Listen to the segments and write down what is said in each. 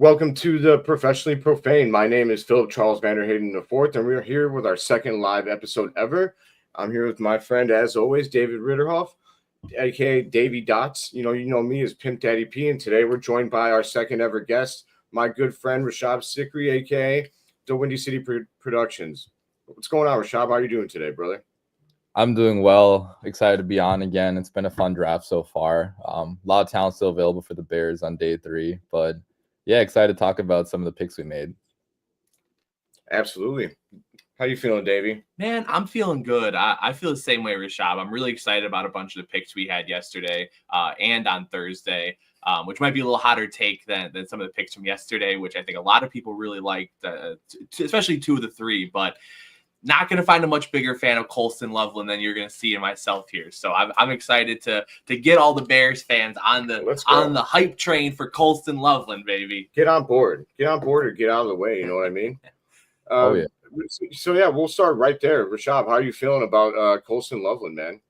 Welcome to the Professionally Profane. My name is Philip Charles VanDerHeyden IV, and we're here with our second live episode ever. I'm here with my friend, as always, David Ridderhoff, aka Davey Dots. You know me as Pimp Daddy P, and today we're joined by our second ever guest, my good friend Rishab Sikri, aka DWC Productionz. What's going on, Rishab? How are you doing today, brother? I'm doing well. Excited to be on again. It's been a fun draft so far. A lot of talent still available for the Bears on day 3, but yeah, excited to talk about some of the picks we made. Absolutely. How you feeling, Davey? Man, I'm feeling good. I feel the same way, Rishab. I'm really excited about a bunch of the picks we had yesterday and on Thursday, which might be a little hotter take than some of the picks from yesterday, which I think a lot of people really liked, especially 2 of the 3. But not going to find a much bigger fan of Colston Loveland than you're going to see in myself here. So I'm excited to get all the Bears fans on the hype train for Colston Loveland, baby. Get on board or get out of the way. You know what I mean? Oh yeah. So yeah, we'll start right there. Rishab, how are you feeling about Colston Loveland, man?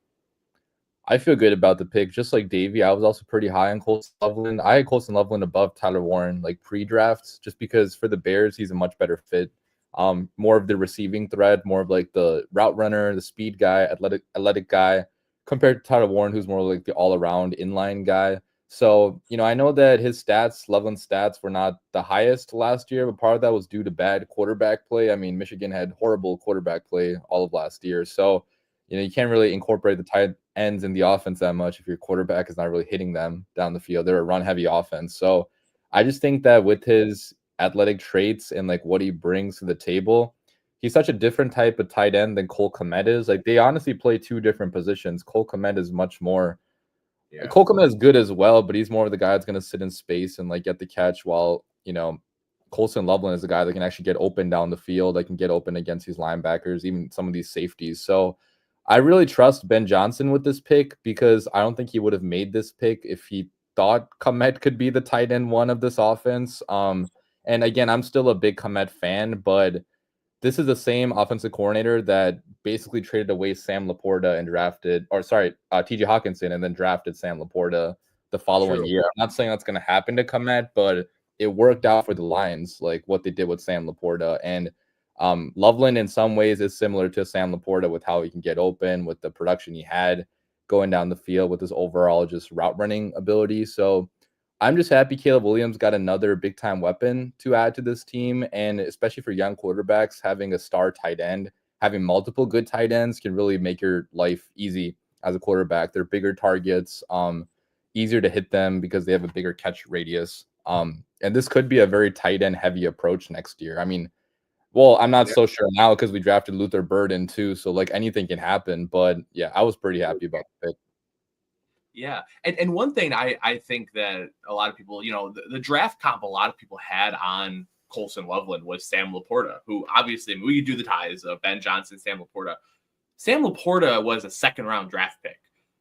I feel good about the pick. Just like Davey, I was also pretty high on Colston Loveland. I had Colston Loveland above Tyler Warren, like pre-drafts, just because for the Bears, he's a much better fit. More of the receiving threat, more of like the route runner, the speed guy, athletic guy, compared to Tyler Warren, who's more like the all-around inline guy. So, I know that his stats, Loveland's stats, were not the highest last year, but part of that was due to bad quarterback play. I mean, Michigan had horrible quarterback play all of last year. So, you can't really incorporate the tight ends in the offense that much if your quarterback is not really hitting them down the field. They're a run-heavy offense. So I just think that with his athletic traits and like what he brings to the table, he's such a different type of tight end than Cole Kmet is. Like, they honestly play 2 different positions. Cole Kmet is much more Cole Kmet is good as well, but he's more of the guy that's going to sit in space and like get the catch, while Colston Loveland is the guy that can actually get open down the field, that can get open against these linebackers, even some of these safeties. So I really trust Ben Johnson with this pick, because I don't think he would have made this pick if he thought Kmet could be the tight end 1 of this offense. And again, I'm still a big Kmet fan, but this is the same offensive coordinator that basically traded away Sam Laporta and TJ Hawkinson, and then drafted Sam Laporta the following year. I'm not saying that's going to happen to Kmet, but it worked out for the Lions, like what they did with Sam Laporta. And Loveland in some ways is similar to Sam Laporta with how he can get open, with the production he had going down the field, with his overall just route running ability. So I'm just happy Caleb Williams got another big-time weapon to add to this team, and especially for young quarterbacks, having a star tight end, having multiple good tight ends can really make your life easy as a quarterback. They're bigger targets, easier to hit them because they have a bigger catch radius. And this could be a very tight end heavy approach next year. I mean, well, I'm not so sure now because we drafted Luther Burden too, so like anything can happen. But yeah, I was pretty happy about the pick. Yeah. And one thing I think that a lot of people, the draft comp a lot of people had on Colston Loveland was Sam Laporta, who obviously, we could do the ties of Ben Johnson, Sam Laporta. Sam Laporta was a 2nd-round draft pick.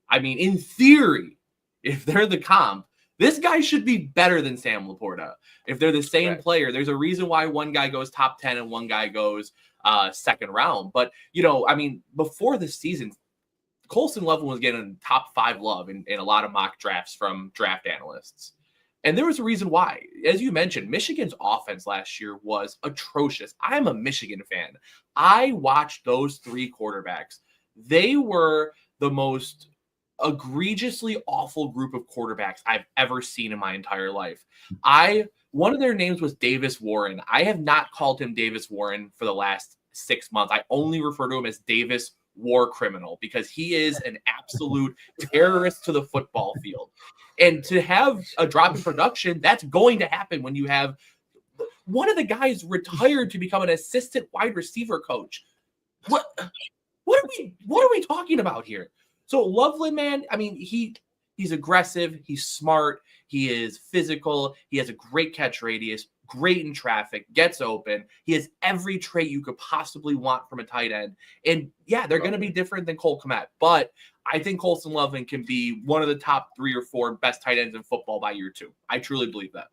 I mean, in theory, if they're the comp, this guy should be better than Sam Laporta. If they're the same player, there's a reason why one guy goes top 10 and one guy goes 2nd round. But, I mean, before the season, Colston Loveland was getting top 5 love in a lot of mock drafts from draft analysts. And there was a reason why. As you mentioned, Michigan's offense last year was atrocious. I'm a Michigan fan. I watched those 3 quarterbacks. They were the most egregiously awful group of quarterbacks I've ever seen in my entire life. One of their names was Davis Warren. I have not called him Davis Warren for the last 6 months. I only refer to him as Davis War Criminal, because he is an absolute terrorist to the football field. And to have a drop in production, that's going to happen when you have one of the guys retired to become an assistant wide receiver coach. What are we talking about here? So Loveland, man, I mean, he's aggressive, he's smart, he is physical, he has a great catch radius, great in traffic, gets open. He has every trait you could possibly want from a tight end. And yeah, they're going to be different than Cole Kmet, but I think Colston Loveland can be one of the top 3 or 4 best tight ends in football by year 2. I truly believe that.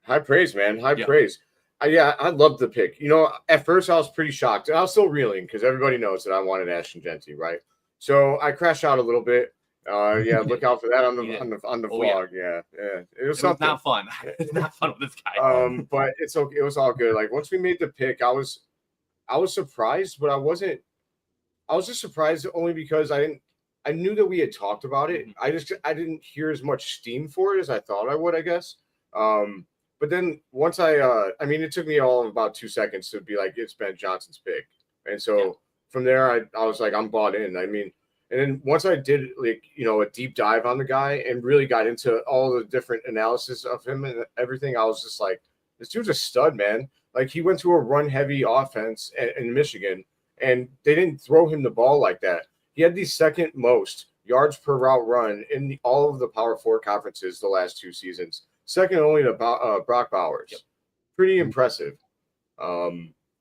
High praise, man. High praise. I loved the pick. At first I was pretty shocked. I was still reeling because everybody knows that I wanted Ashton Genty, right? So I crashed out a little bit. Yeah, look out for that on the Yeah. on the Oh, yeah. vlog. Yeah. It was It was something. not fun. It's not fun with this guy. But it's okay. It was all good. Like once we made the pick, I was surprised, but I wasn't. I was just surprised only because I knew that we had talked about it. I didn't hear as much steam for it as I thought I would, I guess. But then once I mean, it took me all of about 2 seconds to be like, it's Ben Johnson's pick, and so from there I was like, I'm bought in. I mean, and then once I did like a deep dive on the guy and really got into all the different analysis of him and everything, I was just like, this dude's a stud, man. Like he went to a run heavy offense in Michigan, and they didn't throw him the ball like that. He had the second most yards per route run in all of the Power 4 conferences the last 2 seasons, second only to Brock Bowers. Yep. Pretty impressive.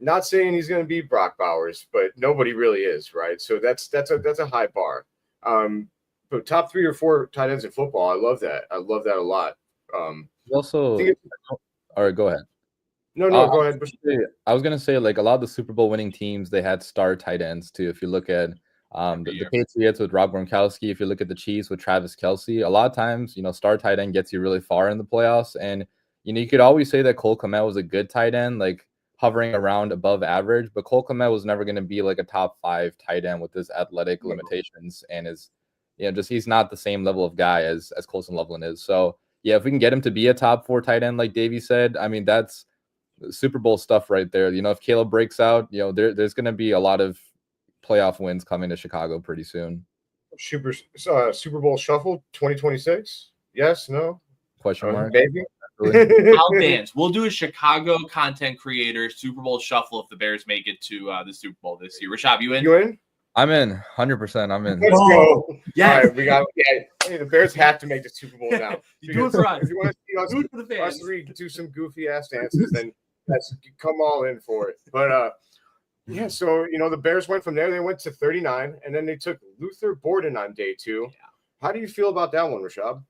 Not saying he's going to beat Brock Bowers, but nobody really is, right? So that's a high bar. But top 3 or 4 tight ends in football, I love that. I love that a lot. Also, all right, go ahead. No, go ahead. I was gonna say, like, a lot of the Super Bowl winning teams, they had star tight ends too. If you look at the Patriots with Rob Gronkowski, if you look at the Chiefs with Travis Kelce, a lot of times, star tight end gets you really far in the playoffs. And you could always say that Cole Kmet was a good tight end, like hovering around above average, but Cole Kmet was never going to be like a top 5 tight end with his athletic limitations and his, he's not the same level of guy as Colston Loveland is. So yeah, if we can get him to be a top 4 tight end, like Davey said, I mean, that's Super Bowl stuff right there. If Caleb breaks out, there's going to be a lot of playoff wins coming to Chicago pretty soon. Super Bowl shuffle 2026? Yes, no? Question mark? Maybe. I'll dance. We'll do a Chicago content creator Super Bowl shuffle if the Bears make it to the Super Bowl this year. Rishab, you in? You in? I'm in. 100%. I'm in. Let's go. Yes. All right, we got. Hey, the Bears have to make the Super Bowl now. You do it for us. If you want to see us 3 do some goofy ass dances, then let's come all in for it. But yeah, so the Bears went from there. They went to 39, and then they took Luther Borden on day 2. Yeah. How do you feel about that one, Rishab?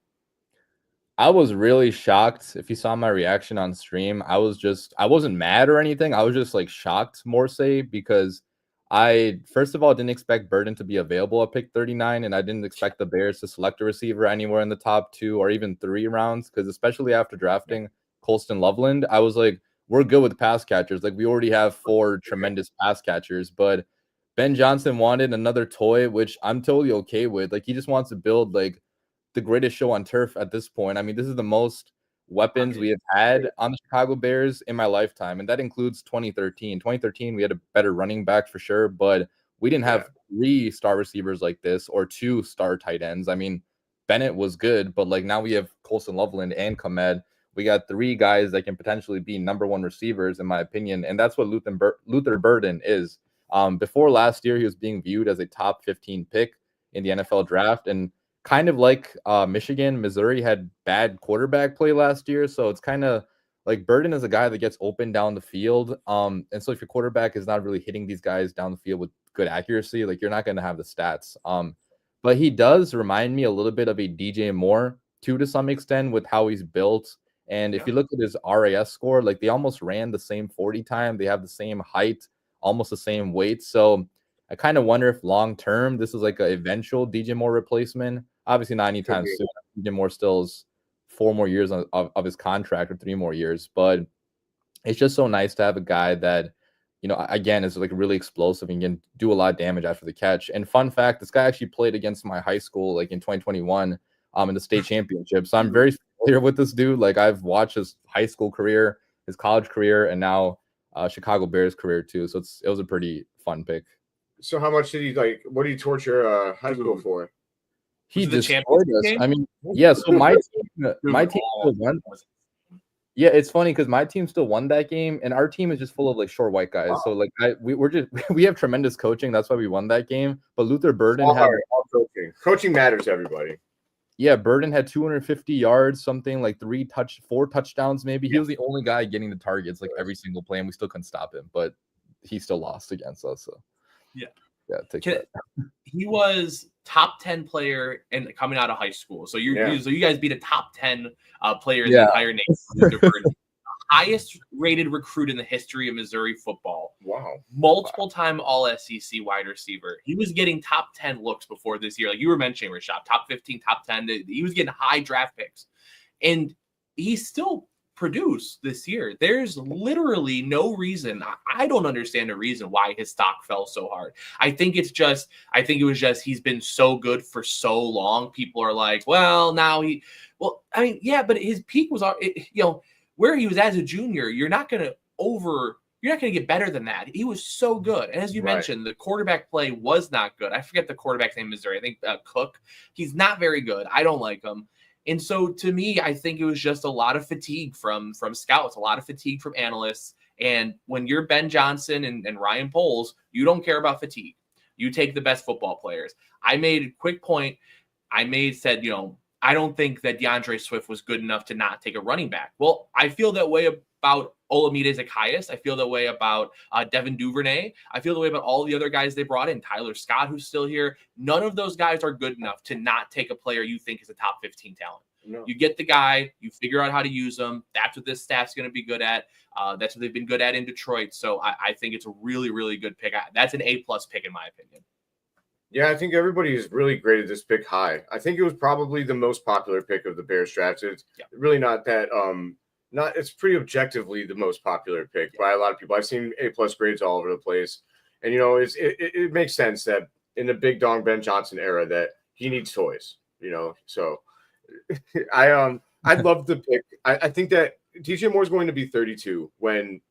I was really shocked. If you saw my reaction on stream, I wasn't mad or anything. I was just like shocked more say because I, first of all, didn't expect Burden to be available at pick 39, and I didn't expect the Bears to select a receiver anywhere in the top 2 or even 3 rounds, because especially after drafting Colston Loveland, I was like, we're good with pass catchers. Like, we already have 4 tremendous pass catchers, but Ben Johnson wanted another toy, which I'm totally okay with. Like, he just wants to build, like, the greatest show on turf at this point. I mean, this is the most weapons we have had on the Chicago Bears in my lifetime, and that includes 2013. 2013, we had a better running back for sure, but we didn't have 3 star receivers like this or 2 star tight ends. I mean, Bennett was good, but like now we have Colston Loveland and Kmet. We got 3 guys that can potentially be number 1 receivers, in my opinion, and that's what Luther Burden is. Before last year, he was being viewed as a top 15 pick in the NFL draft, and kind of like Michigan, Missouri had bad quarterback play last year. So it's kind of like Burden is a guy that gets open down the field. And so if your quarterback is not really hitting these guys down the field with good accuracy, like you're not going to have the stats. But he does remind me a little bit of a DJ Moore too, to some extent, with how he's built. And if you look at his RAS score, like they almost ran the same 40 time. They have the same height, almost the same weight. So I kind of wonder if long-term, this is like an eventual DJ Moore replacement. Obviously not anytime soon. DJ Moore still has 4 more years of his contract or 3 more years, but it's just so nice to have a guy that, again, is like really explosive and can do a lot of damage after the catch. And fun fact, this guy actually played against my high school, like in 2021 in the state championship. So I'm very familiar with this dude. Like I've watched his high school career, his college career, and now Chicago Bears career too. So it was a pretty fun pick. So how much did he what did he torture high school for? He destroyed us. I mean, yeah. So my team still won. Yeah, it's funny because my team still won that game, and our team is just full of like short white guys. Wow. So like we have tremendous coaching. That's why we won that game. But Luther Burden had coaching. Coaching matters to everybody. Yeah, Burden had 250 yards, something like 4 touchdowns, maybe. He was the only guy getting the targets like every single play, and we still couldn't stop him. But he still lost against us. So yeah, take that. He was top 10 player and coming out of high school. So you guys beat a top 10 player in the entire nation. Highest rated recruit in the history of Missouri football. Wow. Wow. Multiple time all SEC wide receiver. He was getting top 10 looks before this year. Like you were mentioning, Rishab, top 15, top 10. He was getting high draft picks. And he still produced this year. There's literally no reason. I don't understand a reason why his stock fell so hard. I think it was just he's been so good for so long. People are like, well, now I mean, yeah, but his peak was, where he was as a junior, you're not going to get better than that. He was so good. And as you mentioned, the quarterback play was not good. I forget the quarterback's name in Missouri. I think Cook. He's not very good. I don't like him. And so to me, I think it was just a lot of fatigue from scouts, a lot of fatigue from analysts. And when you're Ben Johnson and Ryan Poles, you don't care about fatigue. You take the best football players. I made a quick point. Said, I don't think that DeAndre Swift was good enough to not take a running back. Well, I feel that way about Olamide Zacchaeus. I feel that way about Devin Duvernay. I feel the way about all the other guys they brought in. Tyler Scott, who's still here. None of those guys are good enough to not take a player you think is a top 15 talent. No. You get the guy, you figure out how to use them. That's what this staff's going to be good at. That's what they've been good at in Detroit. So I think it's a really, really good pick. That's an A+ pick in my opinion. Yeah, I think everybody has really graded this pick high. I think it was probably the most popular pick of the Bears draft. It's really not that it's pretty objectively the most popular pick by a lot of people. I've seen A+ grades all over the place. And it makes sense that in the big dong Ben Johnson era that he needs toys, So I love the pick. I think that DJ Moore's going to be 32 when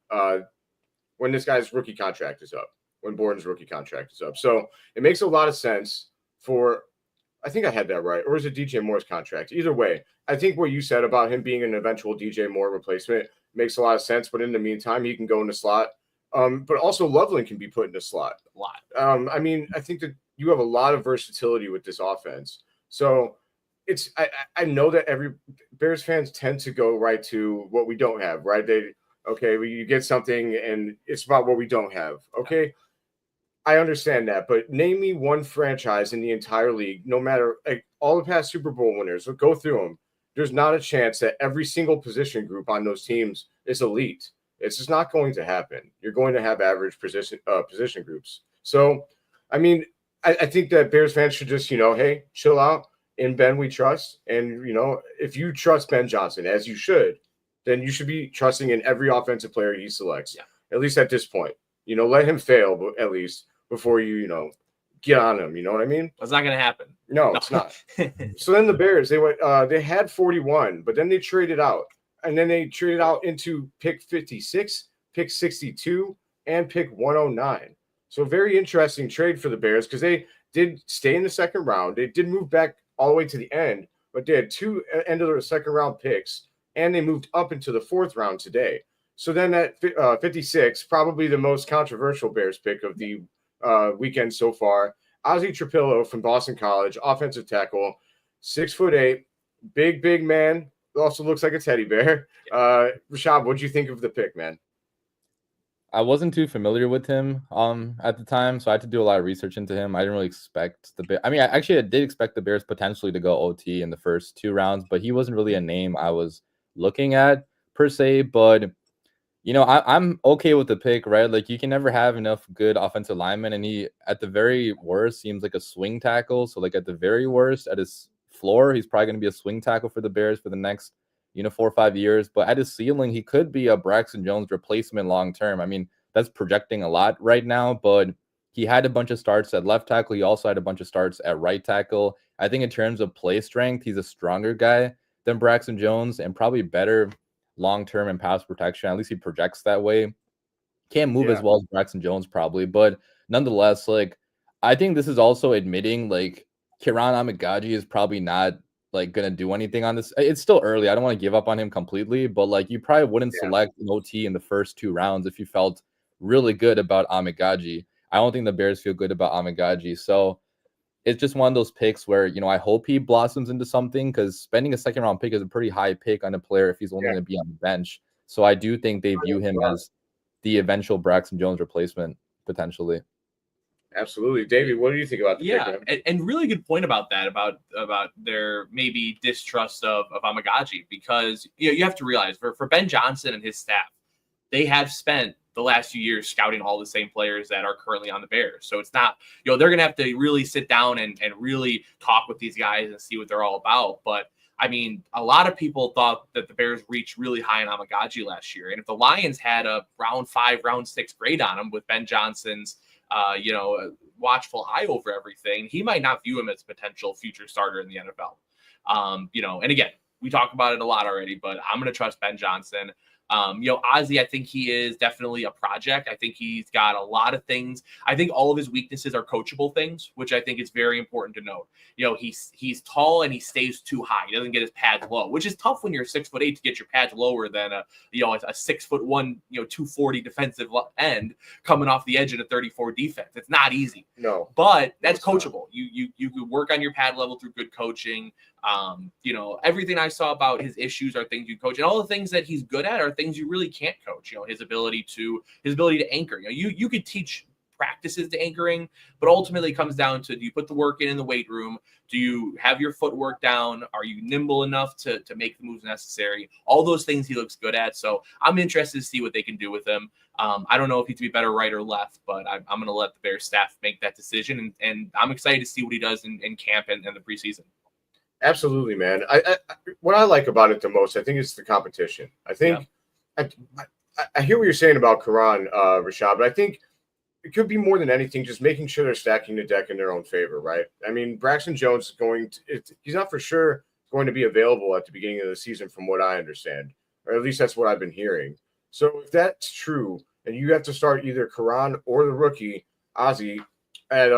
this guy's rookie contract is up. When Borden's rookie contract is up. So it makes a lot of sense I think I had that right. Or is it DJ Moore's contract? Either way, I think what you said about him being an eventual DJ Moore replacement makes a lot of sense. But in the meantime, he can go in the slot. But also Loveland can be put in the slot. A lot. I think that you have a lot of versatility with this offense. So I know that every Bears fans tend to go right to what we don't have, right? You get something and it's about what we don't have. Okay. I understand that, but name me one franchise in the entire league, no matter all the past Super Bowl winners, go through them. There's not a chance that every single position group on those teams is elite. It's just not going to happen. You're going to have average position groups. So, I think that Bears fans should just, hey, chill out. In Ben, we trust. And, if you trust Ben Johnson, as you should, then you should be trusting in every offensive player he selects, at least at this point. Let him fail, but at least before you, get on him. You know what I mean? That's not going to happen. No, it's not. So then the Bears, they had 41, but then they traded out. And then they traded out into pick 56, pick 62, and pick 109. So very interesting trade for the Bears because they did stay in the second round. They did move back all the way to the end, but they had 2 end of the second round picks, and they moved up into the 4th round today. So then at 56, probably the most controversial Bears pick of the weekend so far, Ozzie Trapillo from Boston College, offensive tackle, 6'8", big man. Also looks like a teddy bear. Rishab, what did you think of the pick, man? I wasn't too familiar with him at the time, so I had to do a lot of research into him. I didn't really expect I did expect the Bears potentially to go OT in the first 2 rounds, but he wasn't really a name I was looking at per se. But I'm okay with the pick, right? Like you can never have enough good offensive linemen, and he at the very worst seems like a swing tackle. So like at the very worst, at his floor, he's probably going to be a swing tackle for the Bears for the next 4 or 5 years. But at his ceiling, he could be a Braxton Jones replacement long term. I mean, that's projecting a lot right now, but he had a bunch of starts at left tackle. He also had a bunch of starts at right tackle. I think in terms of play strength, he's a stronger guy than Braxton Jones and probably better long-term in pass protection. At least he projects that way. Can't move as well as Braxton Jones probably, but nonetheless, like I think this is also admitting like Kiran Amagaji is probably not like gonna do anything on this. It's still early. I don't want to give up on him completely, but like you probably wouldn't select an OT in the first 2 rounds if you felt really good about Amagaji. I don't think the Bears feel good about Amagaji. So it's just one of those picks where, I hope he blossoms into something because spending a 2nd round pick is a pretty high pick on a player if he's only going to be on the bench. So I do think they view him as the eventual Braxton Jones replacement potentially. Absolutely. David, what do you think about the pick? And really good point about that, about their maybe distrust of Amagaji, because you have to realize for Ben Johnson and his staff, they have spent the last few years scouting all the same players that are currently on the Bears. So it's not, they're going to have to really sit down and really talk with these guys and see what they're all about. But I mean, a lot of people thought that the Bears reached really high on Amagaji last year. And if the Lions had a round 5, round 6 grade on him with Ben Johnson's, watchful eye over everything, he might not view him as a potential future starter in the NFL. And again, we talk about it a lot already, but I'm going to trust Ben Johnson. Ozzie, I think he is definitely a project. I think he's got a lot of things. I think all of his weaknesses are coachable things, which I think is very important to note. He's tall and he stays too high. He doesn't get his pads low, which is tough when you're 6'8" to get your pads lower than a 6'1", 240 defensive end coming off the edge in a 34 defense. It's not easy. No, but that's coachable. You could work on your pad level through good coaching. Everything I saw about his issues are things you coach, and all the things that he's good at are things you really can't coach. His ability to anchor. You could teach practices to anchoring, but ultimately it comes down to, do you put the work in the weight room? Do you have your footwork down? Are you nimble enough to make the moves necessary? All those things he looks good at. So I'm interested to see what they can do with him. I don't know if he's to be better right or left, but I'm going to let the Bears staff make that decision, and I'm excited to see what he does in camp and the preseason. Absolutely, man. I what I like about it the most, I think, is the competition. I think I hear what you're saying about Karan, Rishab, but I think it could be more than anything just making sure they're stacking the deck in their own favor, right? I mean, Braxton Jones is he's not for sure going to be available at the beginning of the season, from what I understand, or at least that's what I've been hearing. So if that's true, and you have to start either Karan or the rookie Ozzie at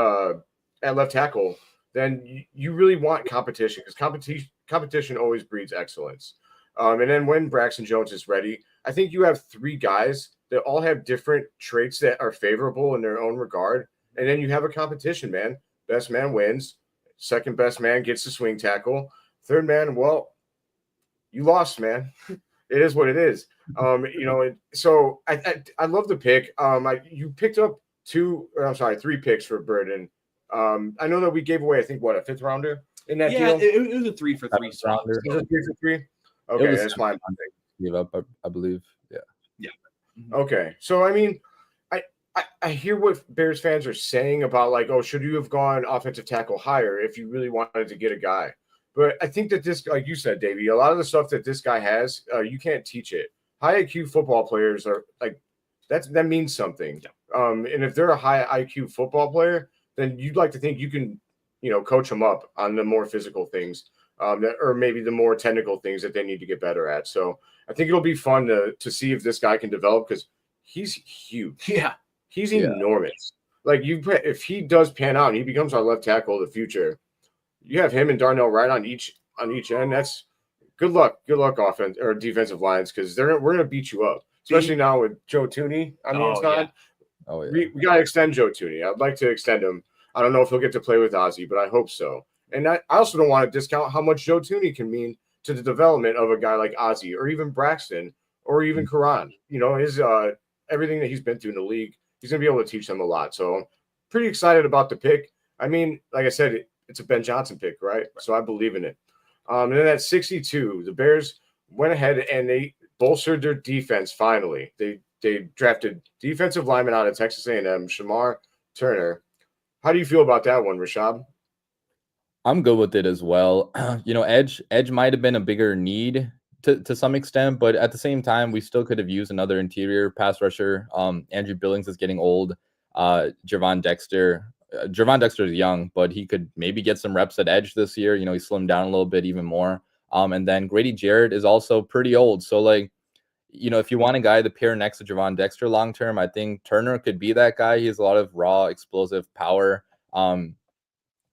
left tackle, then you really want competition, because competition always breeds excellence. And then when Braxton Jones is ready, I think you have 3 guys that all have different traits that are favorable in their own regard. And then you have a competition, man. Best man wins. Second best man gets the swing tackle. Third man, well, you lost, man. It is what it is. So I love the pick. You picked up 3 picks for Burden. I know that we gave away, I think, a 5th rounder in that deal? It was a 3 for 3 rounder. It was a 3 for 3? Okay, that's fine. Gave up, I believe. Yeah. Okay. So, I mean, I hear what Bears fans are saying about, like, should you have gone offensive tackle higher if you really wanted to get a guy? But I think that this, like you said, Davey, a lot of the stuff that this guy has, you can't teach it. High IQ football players are, like, that means something. Yeah. And if they're a high IQ football player, then you'd like to think you can, coach them up on the more physical things, or maybe the more technical things that they need to get better at. So I think it'll be fun to see if this guy can develop, because he's huge. Yeah. He's enormous. Like, if he does pan out and he becomes our left tackle of the future, you have him and Darnell Wright on each end. That's good luck offense or defensive lines, because we're gonna beat you up, especially now with Joe Thuney on the inside. Yeah. Oh, yeah. We gotta extend Joe Thuney. I'd like to extend him. I don't know if he'll get to play with Ozzie, but I hope so. And I also don't want to discount how much Joe Thuney can mean to the development of a guy like Ozzie, or even Braxton, or even Karan. His everything that he's been through in the league, he's gonna be able to teach them a lot. So I'm pretty excited about the pick. I mean, like I said, it's a Ben Johnson pick, right? So I believe in it. And then at 62, the Bears went ahead and they bolstered their defense finally. They drafted defensive lineman out of Texas A&M, Shamar Turner. How do you feel about that one, Rishab? I'm good with it as well. Edge might have been a bigger need to some extent, but at the same time, we still could have used another interior pass rusher. Andrew Billings is getting old. Javon Dexter is young, but he could maybe get some reps at edge this year. He slimmed down a little bit even more. And then Grady Jarrett is also pretty old. So, if you want a guy to pair next to Javon Dexter long term, I think Turner could be that guy. He has a lot of raw, explosive power.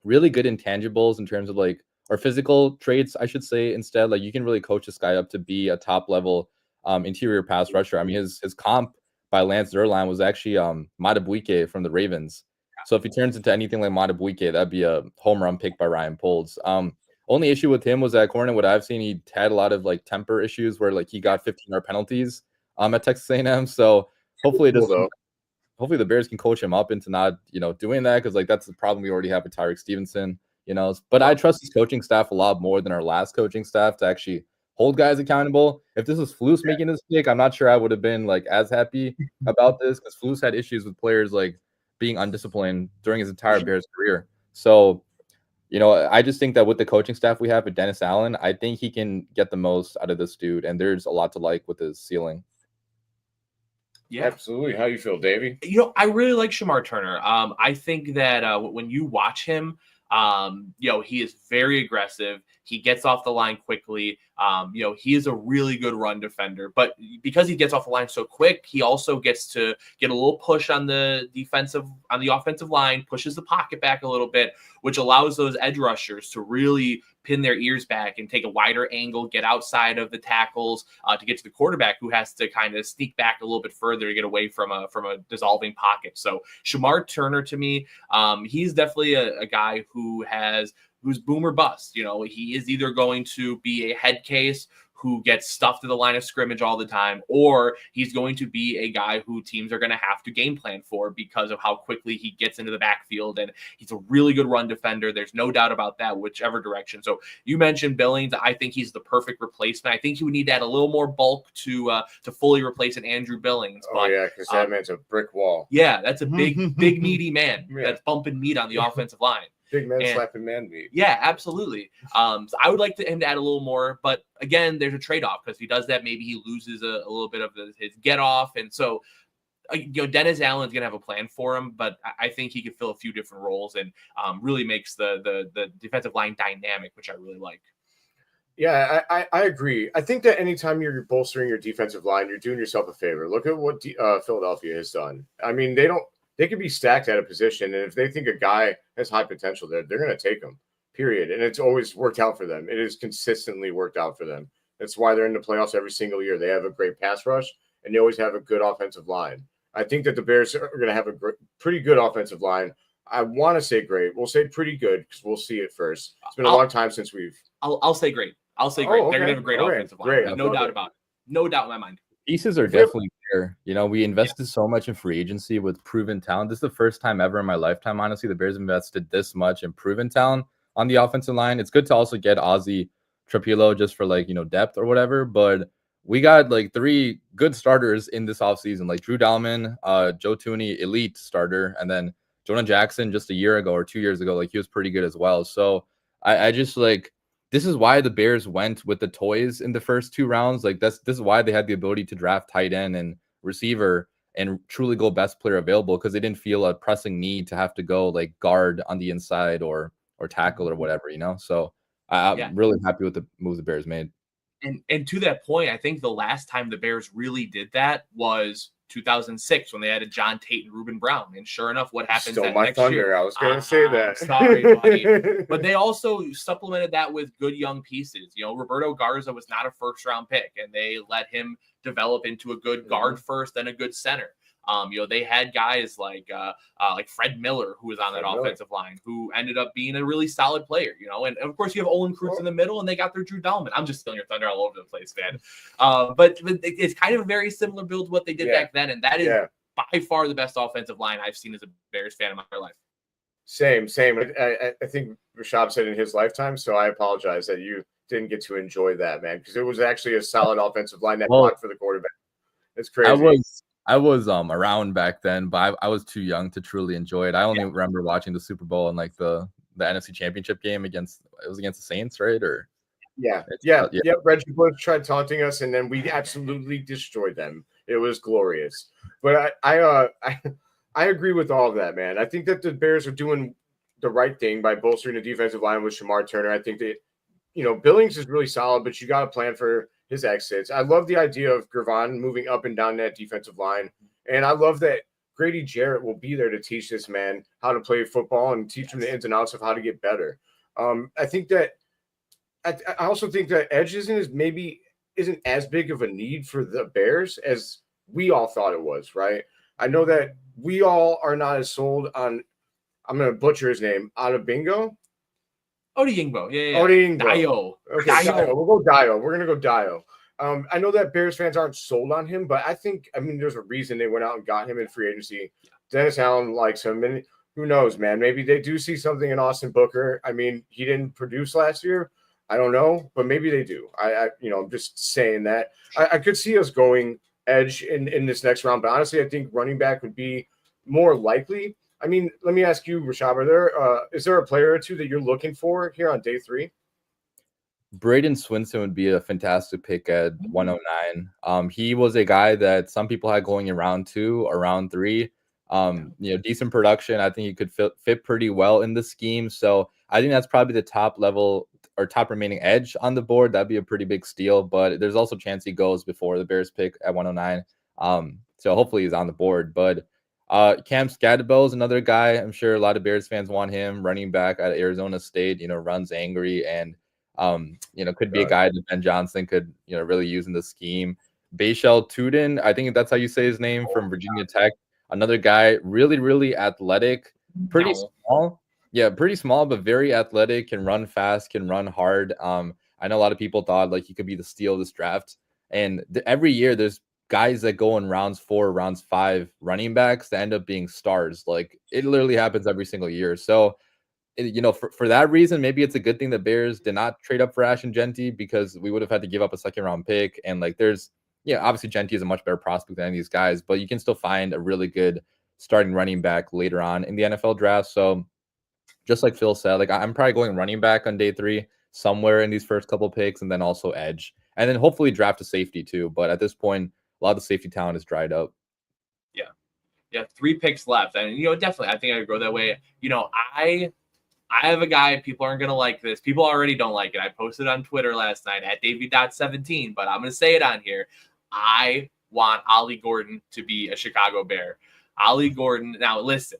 Really good intangibles in terms of or physical traits, I should say. Instead, you can really coach this guy up to be a top level interior pass rusher. I mean, his comp by Lance Zierlein was actually Madubuike from the Ravens. So if he turns into anything like Madubuike, that'd be a home run pick by Ryan Poles. Only issue with him was that, according to what I've seen, he had a lot of temper issues where he got 15-yard penalties at Texas A&M. So hopefully hopefully the Bears can coach him up into not doing that, because that's the problem we already have with Tyreek Stevenson. But I trust his coaching staff a lot more than our last coaching staff to actually hold guys accountable. If this was Flus making this pick, I'm not sure I would have been like as happy about this, because Flus had issues with players like being undisciplined during his entire Bears career. So, I just think that with the coaching staff we have with Dennis Allen, I think he can get the most out of this dude, and there's a lot to like with his ceiling. Yeah, absolutely. How you feel, Davey? I really like Shamar Turner. I think that when you watch him, he is very aggressive. He gets off the line quickly. He is a really good run defender, but because he gets off the line so quick, he also gets to get a little push on the offensive line, pushes the pocket back a little bit, which allows those edge rushers to really pin their ears back and take a wider angle, get outside of the tackles to get to the quarterback, who has to kind of sneak back a little bit further to get away from a dissolving pocket. So Shamar Turner, to me, he's definitely a guy who's boom or bust. He is either going to be a head case who gets stuffed to the line of scrimmage all the time, or he's going to be a guy who teams are going to have to game plan for because of how quickly he gets into the backfield. And he's a really good run defender. There's no doubt about that, whichever direction. So you mentioned Billings. I think he's the perfect replacement. I think he would need to add a little more bulk to fully replace an Andrew Billings. Because that man's a brick wall. Yeah, that's a big meaty man that's bumping meat on the offensive line. Big man slapping man meat. Yeah, absolutely. So I would like him to add a little more, but again, there's a trade-off, because if he does that, maybe he loses a little bit of his get off. And so, Dennis Allen's going to have a plan for him, but I think he could fill a few different roles and really makes the defensive line dynamic, which I really like. Yeah, I agree. I think that anytime you're bolstering your defensive line, you're doing yourself a favor. Look at what Philadelphia has done. I mean, they could be stacked at a position, and if they think a guy has high potential there, they're going to take him, period. And it's always worked out for them. It has consistently worked out for them. That's why they're in the playoffs every single year. They have a great pass rush, and they always have a good offensive line. I think that the Bears are going to have a pretty good offensive line. I want to say great. We'll say pretty good, because we'll see it first. It's been a long time since I'll say great. I'll say great. Okay. They're going to have a great offensive line. Great. No doubt about it. No doubt in my mind. Pieces are definitely there. We invested so much in free agency with proven talent. This is the first time ever in my lifetime, honestly, the Bears invested this much in proven talent on the offensive line. It's good to also get Ozzy Trapilo just for depth or whatever, but we got 3 good starters in this offseason, like Drew Dalman, Joe Tooney, elite starter, and then Jonah Jackson just a year ago or 2 years ago, he was pretty good as well. So I just this is why the Bears went with the toys in the first 2 rounds. This is why they had the ability to draft tight end and receiver and truly go best player available, because they didn't feel a pressing need to have to go guard on the inside or tackle or whatever, So I'm really happy with the moves the Bears made. And to that point, I think the last time the Bears really did that was 2006 when they added John Tate and Reuben Brown. And sure enough, what happens that next year? I was going to say that. Sorry, buddy. But they also supplemented that with good young pieces. Roberto Garza was not a first-round pick, and they let him develop into a good guard first, then a good center. They had guys like Fred Miller, who was on that offensive line, who ended up being a really solid player, and of course you have Olin Kreutz in the middle, and they got their Drew Dalman. I'm just stealing your thunder all over the place, man. But it's kind of a very similar build to what they did back then, and that is by far the best offensive line I've seen as a Bears fan in my life. Same. I think Rishab said in his lifetime, so I apologize that you didn't get to enjoy that, man, because it was actually a solid offensive line that blocked for the quarterback. It's crazy. I was around back then, but I was too young to truly enjoy it. I only remember watching the Super Bowl and the NFC Championship game against the Saints, right? Or Reggie Bush tried taunting us, and then we absolutely destroyed them. It was glorious. But I agree with all of that, man. I think that the Bears are doing the right thing by bolstering the defensive line with Shamar Turner. I think that Billings is really solid, but you got to plan for his exits. I love the idea of Gervon moving up and down that defensive line. And I love that Grady Jarrett will be there to teach this man how to play football and teach him the ins and outs of how to get better. I think that I also think that edge isn't as big of a need for the Bears as we all thought it was, right? I know that we all are not as sold on, I'm going to butcher his name, Adebingo. Odeyingbo. Yeah. Dio. Okay, Dio. We'll go Dio. We're going to go Dio. I know that Bears fans aren't sold on him, but there's a reason they went out and got him in free agency. Dennis Allen likes him, and who knows, man? Maybe they do see something in Austin Booker. He didn't produce last year, I don't know, but maybe they do. I'm just saying that. I could see us going edge in this next round, but honestly, I think running back would be more likely. I mean, let me ask you, Rishab, is there a player or two that you're looking for here on day 3? Braden Swinson would be a fantastic pick at 109. He was a guy that some people had going in round 2 or round 3. Decent production. I think he could fit pretty well in the scheme. So I think that's probably the top level or top remaining edge on the board. That'd be a pretty big steal, but there's also a chance he goes before the Bears pick at 109. So hopefully he's on the board. But Cam Scadabo is another guy. I'm sure a lot of Bears fans want him. Running back at Arizona State, runs angry and could be a guy that Ben Johnson could, really use in the scheme. Bayshell Tuden, I think that's how you say his name, from Virginia Tech. Another guy, really, really athletic, pretty small. Yeah, pretty small, but very athletic, can run fast, can run hard. I know a lot of people thought like he could be the steal of this draft. And every year there's guys that go in rounds 4, rounds 5 running backs that end up being stars. Like it literally happens every single year. So for that reason, maybe it's a good thing the Bears did not trade up for Ashton Genty, because we would have had to give up a 2nd-round pick. And like obviously Genty is a much better prospect than any of these guys, but you can still find a really good starting running back later on in the NFL draft. So just like Phil said, like I'm probably going running back on day 3 somewhere in these first couple picks, and then also edge, and then hopefully draft a safety too. But at this point, a lot of the safety talent is dried up. Yeah, 3 picks left, and definitely I think I would go that way. I have a guy, people aren't going to like this. People already don't like it. I posted on Twitter last night at Davey.17, but I'm going to say it on here. I want Ollie Gordon to be a Chicago Bear. Ollie Gordon. Now, listen.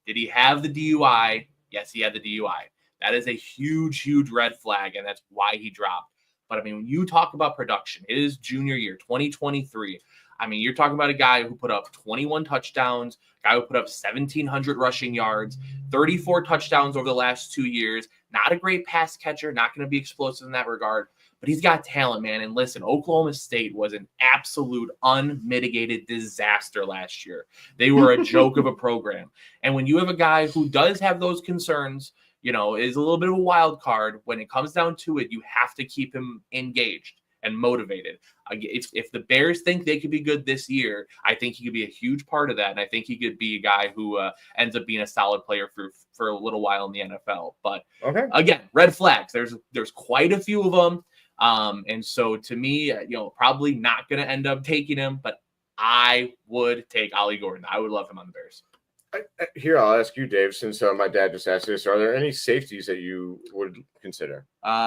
Did he have the DUI? Yes, he had the DUI. That is a huge, huge red flag, and that's why he dropped. But, I mean, when you talk about production, his junior year, 2023, I mean, you're talking about a guy who put up 21 touchdowns, guy who put up 1,700 rushing yards, 34 touchdowns over the last 2 years. Not a great pass catcher, not going to be explosive in that regard, but he's got talent, man. And listen, Oklahoma State was an absolute unmitigated disaster last year. They were a joke of a program. And when you have a guy who does have those concerns, is a little bit of a wild card, when it comes down to it, you have to keep him engaged and motivated. If the Bears think they could be good this year, I think he could be a huge part of that, and I think he could be a guy who ends up being a solid player for a little while in the NFL. But again, red flags. There's quite a few of them, and so to me, probably not going to end up taking him, but I would take Ollie Gordon. I would love him on the Bears. Here, I'll ask you, Dave, since my dad just asked this. Are there any safeties that you would consider?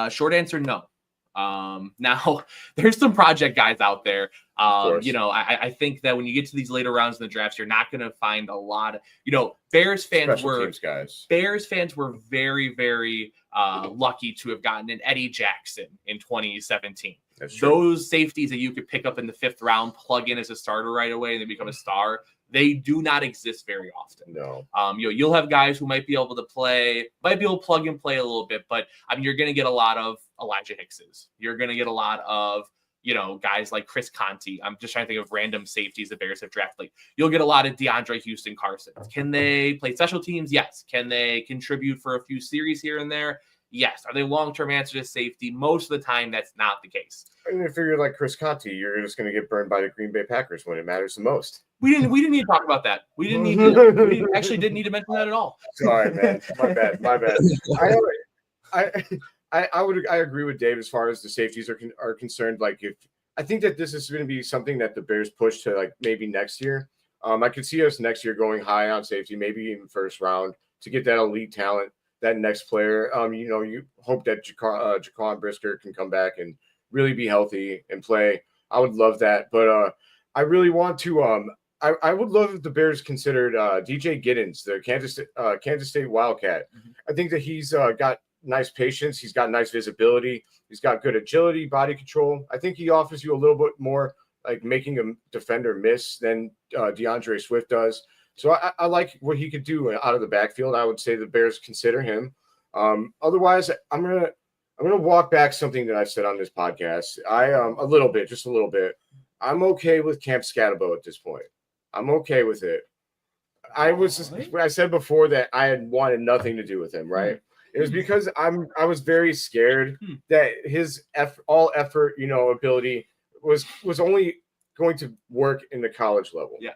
Short answer, no. Now there's some project guys out there. I think that when you get to these later rounds in the drafts, you're not going to find a lot of, Bears fans were very, very lucky to have gotten an Eddie Jackson in 2017. Those safeties that you could pick up in the 5th round, plug in as a starter right away, and they become a star. They do not exist very often. No. You'll have guys who might be able to plug and play a little bit, but you're going to get a lot of Elijah Hickses. You're going to get a lot of, guys like Chris Conti. I'm just trying to think of random safeties the Bears have drafted. You'll get a lot of DeAndre Houston Carson. Can they play special teams? Yes. Can they contribute for a few series here and there? Yes. Are they long-term answer to safety? Most of the time, that's not the case. And if you're like Chris Conti, you're just going to get burned by the Green Bay Packers when it matters the most. We didn't need to talk about that. We didn't need to mention that at all. Sorry, man. My bad. I agree with Dave as far as the safeties are concerned. Like, I think that this is going to be something that the Bears push to like maybe next year. I could see us next year going high on safety, maybe even 1st round, to get that elite talent, that next player. You hope that Jaquan Brisker can come back and really be healthy and play. I would love that, but I really want to. I would love if the Bears considered DJ Giddens, the Kansas State Wildcat. Mm-hmm. I think that he's got nice patience. He's got nice visibility. He's got good agility, body control. I think he offers you a little bit more, like making a defender miss than DeAndre Swift does. So I like what he could do out of the backfield. I would say the Bears consider him. Otherwise, I'm gonna walk back something that I've said on this podcast. Just a little bit. I'm okay with Camp Scadabo at this point. I'm okay with it. I said before that I had wanted nothing to do with him, right? It was because I was very scared that his all effort, ability was only going to work in the college level. Yeah.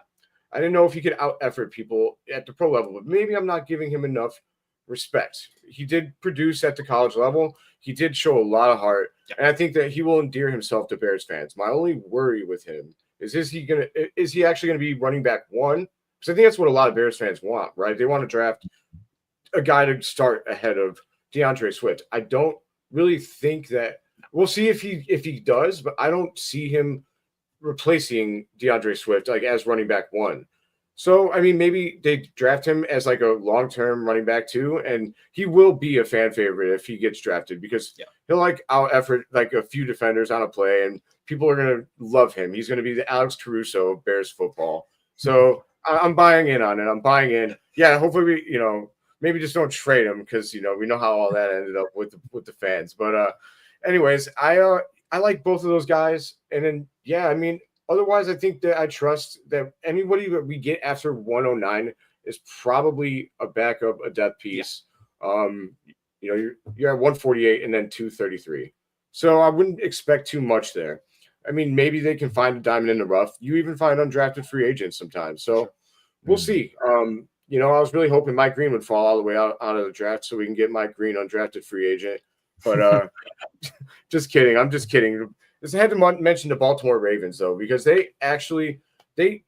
I didn't know if he could out effort people at the pro level, but maybe I'm not giving him enough respect. He did produce at the college level. He did show a lot of heart, and I think that he will endear himself to Bears fans. My only worry with him is he actually gonna be running back one? Because I think that's what a lot of Bears fans want, right? They want to draft a guy to start ahead of DeAndre Swift. I don't really think that. We'll see if he does, but I don't see him replacing DeAndre Swift like as running back one. So I mean, maybe they draft him as like a long-term running back too, and he will be a fan favorite if he gets drafted because he'll like out effort like a few defenders on a play, and people are gonna love him. He's gonna be the Alex Caruso of Bears football. So I'm buying in on it. I'm buying in. Yeah, hopefully we maybe just don't trade him because we know how all that ended up with the fans. But anyways, I like both of those guys, and then I mean. Otherwise, I think that I trust that anybody that we get after 109 is probably a backup, a depth piece. You're at 148 and then 233. So I wouldn't expect too much there. I mean, maybe they can find a diamond in the rough. You even find undrafted free agents sometimes. So we'll see. I was really hoping Mike Green would fall all the way out of the draft so we can get Mike Green undrafted free agent. But just kidding. I'm just kidding. I had to mention the Baltimore Ravens, though, because this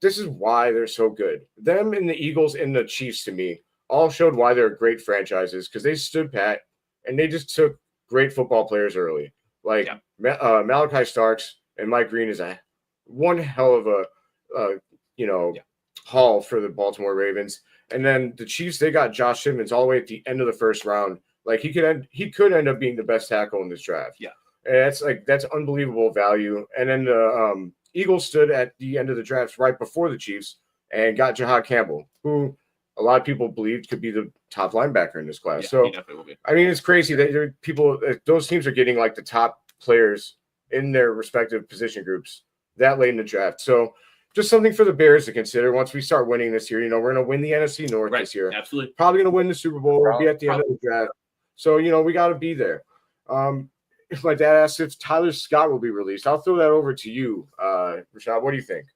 is why they're so good. Them and the Eagles and the Chiefs, to me, all showed why they're great franchises because they stood pat and they just took great football players early. Like Malachi Starks and Mike Green is one hell of a haul for the Baltimore Ravens. And then the Chiefs, they got Josh Simmons all the way at the end of the first round. Like he could end up being the best tackle in this draft. Yeah. And that's unbelievable value. And then the Eagles stood at the end of the draft right before the Chiefs and got Jahad Campbell, who a lot of people believed could be the top linebacker in this class. So, he definitely will be. I mean, it's crazy that those teams are getting like the top players in their respective position groups that late in the draft. So, just something for the Bears to consider once we start winning this year. We're going to win the NFC North this year. Absolutely. Probably going to win the Super Bowl. We'll be at the end of the draft. So, we got to be there. If my dad asks if Tyler Scott will be released, I'll throw that over to you, Rishab. What do you think?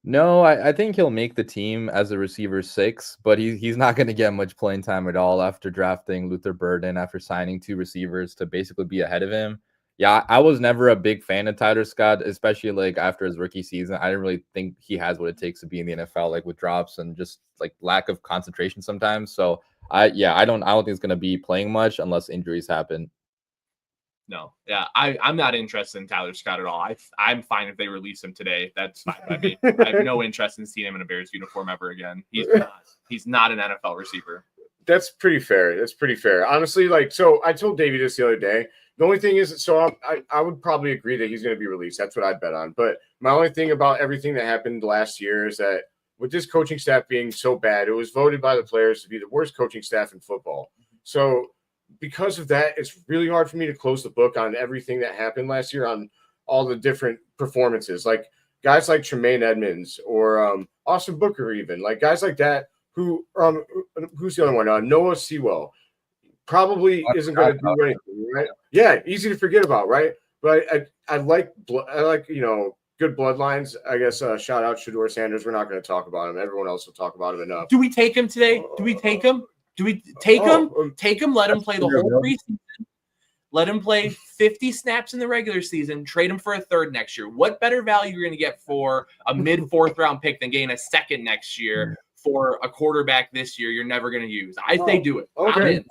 No, I think he'll make the team as a receiver 6, but he's not going to get much playing time at all after drafting Luther Burden, after signing 2 receivers to basically be ahead of him. Yeah, I was never a big fan of Tyler Scott, especially like after his rookie season. I didn't really think he has what it takes to be in the NFL, like with drops and just like lack of concentration sometimes. So I don't think it's going to be playing much unless injuries happen. No, I'm not interested in Tyler Scott at all. I'm fine if they release him today. That's fine by me. I have no interest in seeing him in a Bears uniform ever again. He's not an NFL receiver. That's pretty fair. Honestly, so I told Davey this the other day. The only thing is, so I would probably agree that he's going to be released. That's what I'd bet on. But my only thing about everything that happened last year is that with this coaching staff being so bad, it was voted by the players to be the worst coaching staff in football. So because of that, it's really hard for me to close the book on everything that happened last year on all the different performances. Like guys like Tremaine Edmonds or Austin Booker, even like guys like that who who's the other one? Noah Sewell probably isn't going to do anything, right? Yeah, easy to forget about, right? But I like good bloodlines. I guess shout out Shedeur Sanders. We're not going to talk about him. Everyone else will talk about him enough. Do we take him today? Do we take him? Do we take him? Take him, let him play the whole preseason. Let him play 50 snaps in the regular season. Trade him for a third next year. What better value you're going to get for a mid-4th round pick than getting a second next year for a quarterback this year you're never going to use? I say do it. Okay.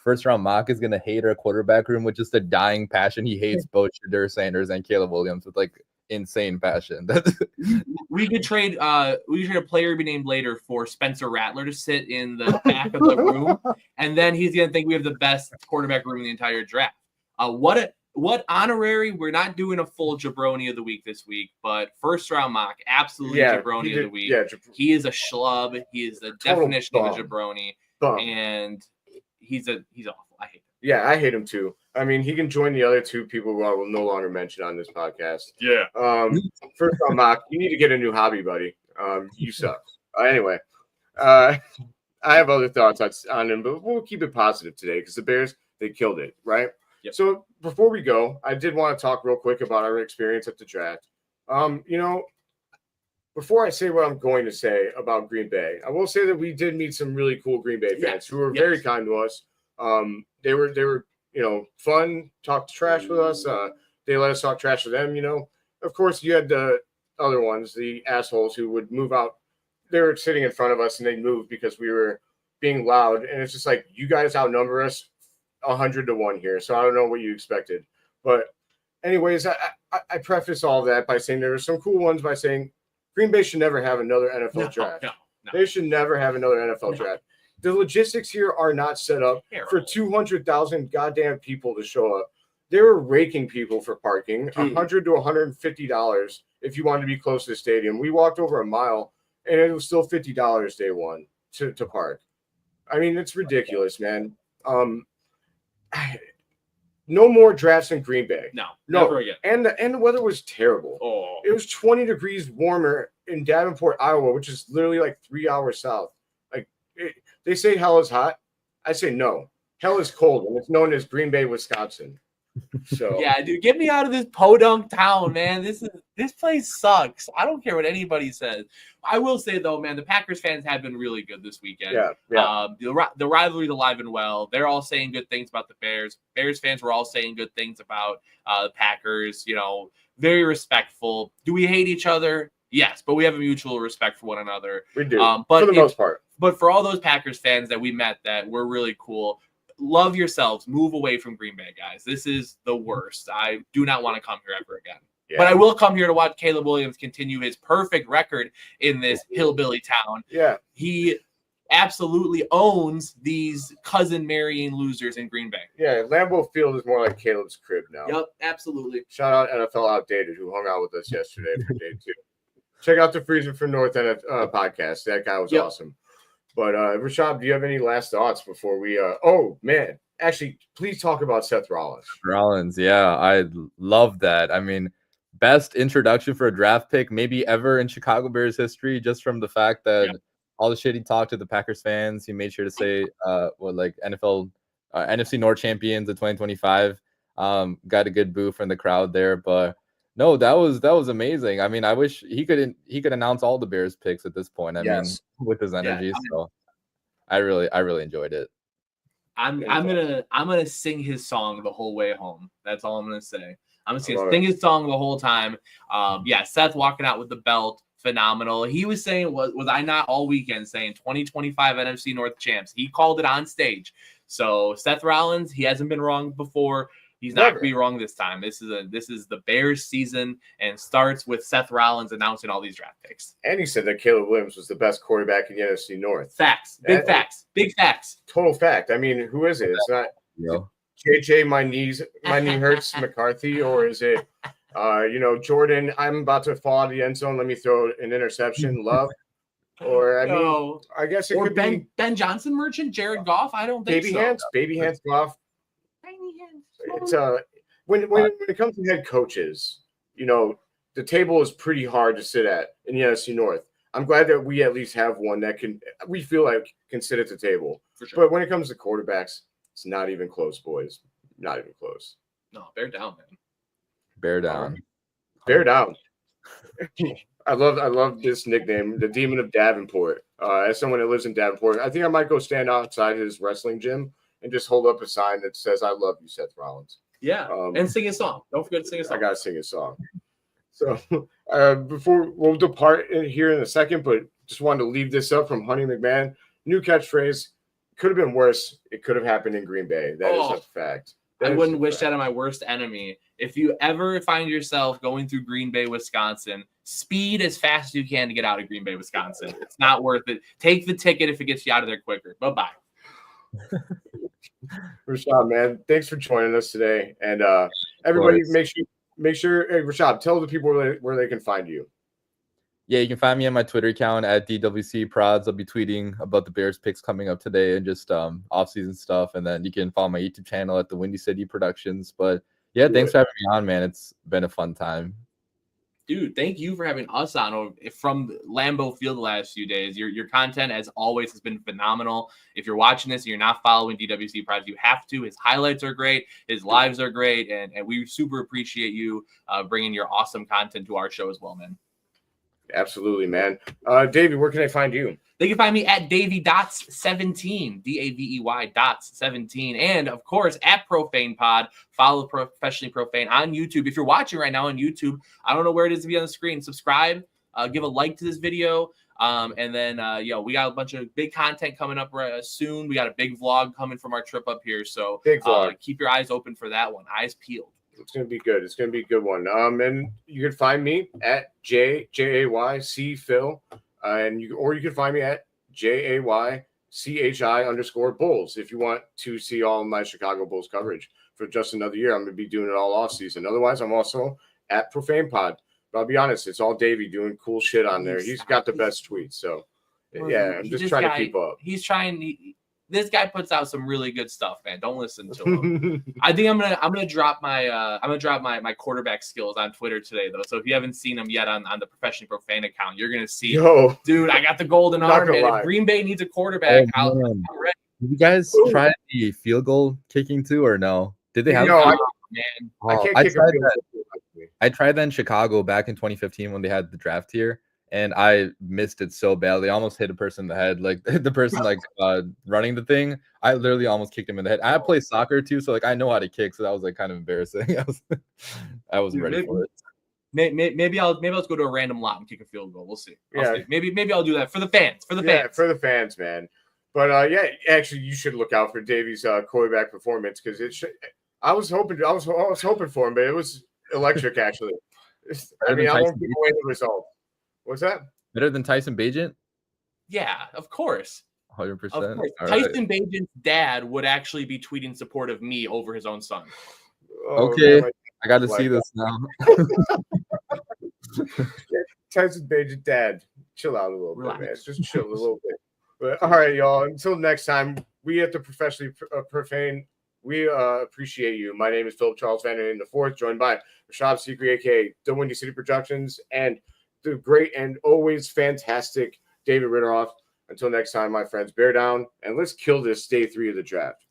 First round mock is going to hate our quarterback room with just a dying passion. He hates both Shedeur Sanders and Caleb Williams with like insane passion. We could trade a player to be named later for Spencer Rattler to sit in the back of the room, and then he's gonna think we have the best quarterback room in the entire draft. What honorary? We're not doing a full jabroni of the week this week, but first round mock, absolutely jabroni of the week. Yeah, he is a schlub. He is the definition of a jabroni, and he's awful. I hate him. Yeah, I hate him too. I mean, he can join the other 2 people who I will no longer mention on this podcast. Yeah. First round mock, you need to get a new hobby, buddy. You suck. Anyway, I have other thoughts on him, but we'll keep it positive today because the Bears, they killed it, right? Yep. So before we go, I did want to talk real quick about our experience at the draft. Before I say what I'm going to say about Green Bay, I will say that we did meet some really cool Green Bay fans who were very kind to us. They were fun, talked trash with us. They let us talk trash with them. Of course, you had the other ones, the assholes who would move out. They were sitting in front of us and they'd move because we were being loud. And it's just like, you guys outnumber us 100-1 here. So I don't know what you expected. But anyways, I preface all of that by saying there were some cool ones by saying Green Bay should never have another NFL draft. No. They should never have another NFL draft. The logistics here are not set up for 200,000 goddamn people to show up. They were raking people for parking, $100 to $150 if you wanted to be close to the stadium. We walked over a mile, and it was still $50 day one to park. I mean, it's ridiculous, man. No more drafts in Green Bay. No, never again. And the weather was terrible. Oh. It was 20 degrees warmer in Davenport, Iowa, which is literally like 3 hours south. They say hell is hot. I say no. Hell is cold, and it's known as Green Bay, Wisconsin. So yeah, dude, get me out of this podunk town, man. This place sucks. I don't care what anybody says. I will say though, man, the Packers fans have been really good this weekend. Yeah. The rivalry's alive and well. They're all saying good things about the Bears. Bears fans were all saying good things about the Packers. Very respectful. Do we hate each other? Yes, but we have a mutual respect for one another. We do, but for the most part. But for all those Packers fans that we met that were really cool, love yourselves. Move away from Green Bay, guys. This is the worst. I do not want to come here ever again. Yeah. But I will come here to watch Caleb Williams continue his perfect record in this hillbilly town. Yeah. He absolutely owns these cousin marrying losers in Green Bay. Yeah, Lambeau Field is more like Caleb's crib now. Yep, absolutely. Shout out NFL Outdated, who hung out with us yesterday for day 2. Check out the Freezer from North podcast. That guy was awesome. But Rishab, do you have any last thoughts before we oh man, actually please talk about Seth Rollins. Yeah, I love that. I mean, best introduction for a draft pick maybe ever in Chicago Bears history, just from the fact that all the shit he talked to the Packers fans. He made sure to say NFC North champions in 2025. Got a good boo from the crowd there, but no, that was amazing. I mean, I wish he could announce all the Bears picks at this point. I mean, with his energy, so I really enjoyed it. I'm gonna sing his song the whole way home. That's all I'm gonna say. I'm just gonna sing his song the whole time. Seth walking out with the belt, phenomenal. He was saying, was I not all weekend saying 2025 NFC North champs? He called it on stage. So Seth Rollins, he hasn't been wrong before. He's not going to be wrong this time. This is the Bears season, and starts with Seth Rollins announcing all these draft picks. And he said that Caleb Williams was the best quarterback in the NFC North. Facts. Big facts. Total fact. I mean, who is it? It's not JJ, my knee hurts McCarthy, or is it Jordan, I'm about to fall out of the end zone, let me throw an interception, Love? Or I guess it could be Ben Johnson merchant, Jared Goff. I don't think baby hands Goff. It's when it comes to head coaches, the table is pretty hard to sit at in the NFC North. I'm glad that we at least have one that we feel like can sit at the table. For sure. But when it comes to quarterbacks, it's not even close, boys. Not even close. No, bear down, man. Bear down. Bear down. I love this nickname, the Demon of Davenport. As someone that lives in Davenport, I think I might go stand outside his wrestling gym and just hold up a sign that says, "I love you, Seth Rollins." Yeah, and sing a song. Don't forget to sing a song. I gotta sing a song. So before we'll depart here in a second, but just wanted to leave this up from Honey McMahon. New catchphrase. Could have been worse. It could have happened in Green Bay. That is a fact. I wouldn't wish that on my worst enemy. If you ever find yourself going through Green Bay, Wisconsin, speed as fast as you can to get out of Green Bay, Wisconsin. It's not worth it. Take the ticket if it gets you out of there quicker. Bye-bye. Rashab, man, thanks for joining us today. And everybody, make sure, hey, Rashab, tell the people where they can find you. Yeah, you can find me on my Twitter account at DWC Productionz. I'll be tweeting about the Bears picks coming up today and just off-season stuff. And then you can follow my YouTube channel at DaWindyCity Productionz. But yeah, thanks for having me on, man. It's been a fun time. Dude, thank you for having us on from Lambeau Field the last few days. Your content, as always, has been phenomenal. If you're watching this and you're not following DWC Productionz, you have to. His highlights are great. His lives are great. And we super appreciate you bringing your awesome content to our show as well, man. Absolutely, man. Davey, where can I find you? They can find me at Davey.17, DAVEY .17. And of course, at Profane Pod, follow Professionally Profane on YouTube. If you're watching right now on YouTube, I don't know where it is to be on the screen. Subscribe, give a like to this video. And then, we got a bunch of big content coming up soon. We got a big vlog coming from our trip up here. So keep your eyes open for that one. Eyes peeled. It's going to be good. It's going to be a good one. And you can find me at JAYC Phil. Or you can find me at JAYCHI_Bulls if you want to see all of my Chicago Bulls coverage for just another year. I'm going to be doing it all off season. Otherwise, I'm also at Profane Pod. But I'll be honest, it's all Davey doing cool shit on there. He's got the best tweets. So, yeah, I'm just trying to keep up. He's trying. This guy puts out some really good stuff, man. Don't listen to him. I think I'm gonna drop my quarterback skills on Twitter today, though. So if you haven't seen them yet on the Professionally Profane account, you're gonna see. Yo, dude, I got the golden arm, man. If Green Bay needs a quarterback, I'm ready. Did you guys try the field goal kicking too, or no? Did they have? No, man. I can't kick a field goal. I tried that in Chicago back in 2015 when they had the draft here. And I missed it so badly. I almost hit a person in the head. Like the person running the thing, I literally almost kicked him in the head. I play soccer too, so I know how to kick. So that was kind of embarrassing. I wasn't ready for it. Maybe I'll go to a random lot and kick a field goal. We'll see. Yeah. Maybe I'll do that for the fans. For the fans, man. But actually, you should look out for Davey's quarterback performance because I was hoping for him, but it was electric actually. I won't give away the result. What's that? Better than Tyson Bagent? Yeah, of course. 100%. Of course. Tyson Bagent's dad would actually be tweeting support of me over his own son. Okay, I got to see this now. Tyson Bagent's dad, chill out a little bit, man. Just chill a little bit. But all right, y'all. Until next time, we at the Professionally Profane, we appreciate you. My name is Philip Charles VanDerHeyden IV, joined by Rishab Sikri, aka DWC Productionz, and the great and always fantastic David Ridderhoff. Until next time, my friends, bear down and let's kill this day 3 of the draft.